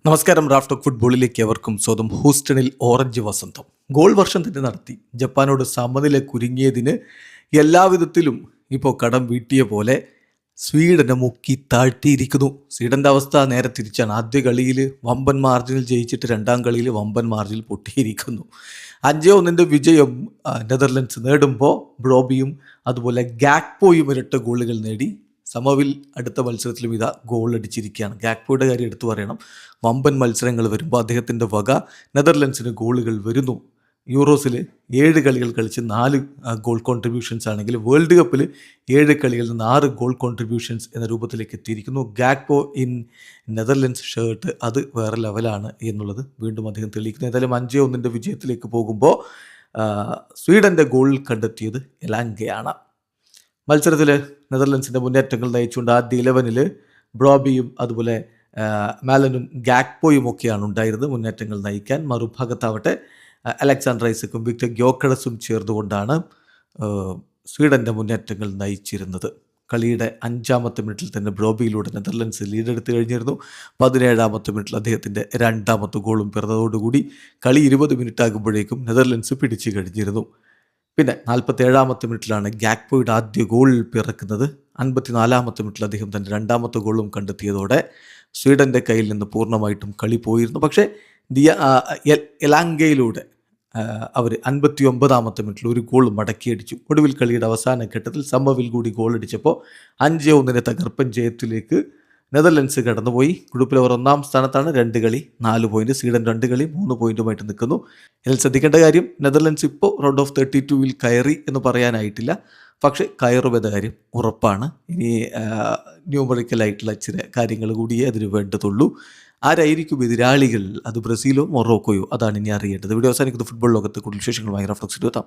നമസ്കാരം. Raf talk ഫുട്ബോളിലേക്ക് എവർക്കും സ്വന്തം. ഹൂസ്റ്റണിൽ ഓറഞ്ച് വസന്തം ഗോൾ വർഷം തന്നെ നടത്തി. ജപ്പാനോട് സമനില കുരുങ്ങിയതിന് എല്ലാവിധത്തിലും ഇപ്പോൾ കടം വീട്ടിയ പോലെ സ്വീഡനെ മുക്കി താഴ്ത്തിയിരിക്കുന്നു. സ്വീഡൻ്റെ അവസ്ഥ നേരെ തിരിച്ചാണ്. ആദ്യ കളിയിൽ വമ്പൻ മാർജിനിൽ ജയിച്ചിട്ട് രണ്ടാം കളിയിൽ വമ്പൻ മാർജിനിൽ പൊട്ടിയിരിക്കുന്നു. 5-1 വിജയം നെതർലൻഡ്സ് നേടുമ്പോൾ ബ്രോബിയും അതുപോലെ ഗാക്പോയും ഇരട്ട ഗോളുകൾ നേടി. സമവിൽ അടുത്ത മത്സരത്തിലും ഇതാ ഗോൾ അടിച്ചിരിക്കുകയാണ്. ഗാക്പോയുടെ കാര്യം എടുത്തു പറയണം. വമ്പൻ മത്സരങ്ങൾ വരുമ്പോൾ അദ്ദേഹത്തിൻ്റെ വക നെതർലൻഡ്സിന് ഗോളുകൾ വരുന്നു. യൂറോസിൽ 7 കളികൾ കളിച്ച് 4 ഗോൾ കോൺട്രിബ്യൂഷൻസ് ആണെങ്കിൽ വേൾഡ് കപ്പിൽ 7 കളികളിൽ നിന്ന് 6 ഗോൾ കോൺട്രിബ്യൂഷൻസ് എന്ന രൂപത്തിലേക്ക് എത്തിയിരിക്കുന്നു. ഗാക്പോ ഇൻ നെതർലൻഡ്സ് ഷർട്ട് അത് വേറെ ലെവലാണ് എന്നുള്ളത് വീണ്ടും അദ്ദേഹം തെളിയിക്കുന്നു. ഏതായാലും 5-1 വിജയത്തിലേക്ക് പോകുമ്പോൾ സ്വീഡൻ്റെ ഗോൾ കണ്ടെത്തിയത് എലാങ്കയാണ്. മത്സരത്തിൽ നെതർലൻഡ്സിൻ്റെ മുന്നേറ്റങ്ങൾ നയിച്ചുകൊണ്ട് ആദ്യ 11 ബ്രോബിയും അതുപോലെ മാലനും ഗാക്പോയും ഒക്കെയാണ് ഉണ്ടായിരുന്നത് മുന്നേറ്റങ്ങൾ നയിക്കാൻ. മറുഭാഗത്താവട്ടെ അലക്സാണ്ടർ ഐസക്കും വിക്ടർ ഗ്യോക്കറസും ചേർന്നുകൊണ്ടാണ് സ്വീഡൻ്റെ മുന്നേറ്റങ്ങൾ നയിച്ചിരുന്നത്. കളിയുടെ 5-ാമത്തെ മിനിറ്റിൽ തന്നെ ബ്രോബിയിലൂടെ നെതർലൻഡ്സ് ലീഡെടുത്ത് കഴിഞ്ഞിരുന്നു. 17-ാമത്തെ മിനിറ്റിൽ അദ്ദേഹത്തിൻ്റെ 2ാമത്തെ ഗോളും പിറന്നതോടുകൂടി കളി 20 മിനിറ്റ് ആകുമ്പോഴേക്കും നെതർലൻഡ്സ് പിടിച്ചു കഴിഞ്ഞിരുന്നു. പിന്നെ 47-ാമത്തെ മിനിറ്റിലാണ് ഗാക്പോയുടെ ആദ്യ ഗോൾ പിറക്കുന്നത്. 54-ാമത്തെ മിനിറ്റിൽ അദ്ദേഹം തൻ്റെ 2ാമത്തെ ഗോളും കണ്ടെത്തിയതോടെ സ്വീഡൻ്റെ കയ്യിൽ നിന്ന് പൂർണ്ണമായിട്ടും കളി പോയിരുന്നു. പക്ഷേ എലാങ്കയിലൂടെ അവർ 59-ാമത്തെ മിനിറ്റിൽ ഒരു ഗോൾ മടക്കിയടിച്ചു. ഒടുവിൽ കളിയുടെ അവസാന ഘട്ടത്തിൽ സമവിൽ കൂടി ഗോൾ അടിച്ചപ്പോൾ 5-1 തകർപ്പൻ ജയത്തിലേക്ക് നെതർലൻഡ്സ് കടന്നുപോയി. ഗ്രൂപ്പിൽ അവർ 1-ാം സ്ഥാനത്താണ്. 2 കളി 4 പോയിന്റ്. സ്വീഡൻ 2 കളി 3 പോയിന്റുമായിട്ട് നിൽക്കുന്നു. ഇതിൽ ശ്രദ്ധിക്കേണ്ട കാര്യം, നെതർലൻഡ്സ് ഇപ്പോൾ റൗണ്ട് ഓഫ് 32 കയറി എന്ന് പറയാനായിട്ടില്ല. പക്ഷേ കയറുമെന്ന കാര്യം ഉറപ്പാണ്. ഇനി ന്യൂമറിക്കലായിട്ടുള്ള ചില കാര്യങ്ങൾ കൂടിയേ അതിന് വേണ്ടതുള്ളൂ. ആരായിരിക്കും എതിരാളികൾ? അത് ബ്രസീലോ മൊറോക്കോയോ? അതാണ് ഇനി അറിയേണ്ടത്. വീഡിയോ അവസാനിക്കുന്നത്. ഫുട്ബോൾ ലോകത്ത് കൂടുതൽ വിശേഷങ്ങളുമായി റാഫ് ടോക്സിൽ എത്താം.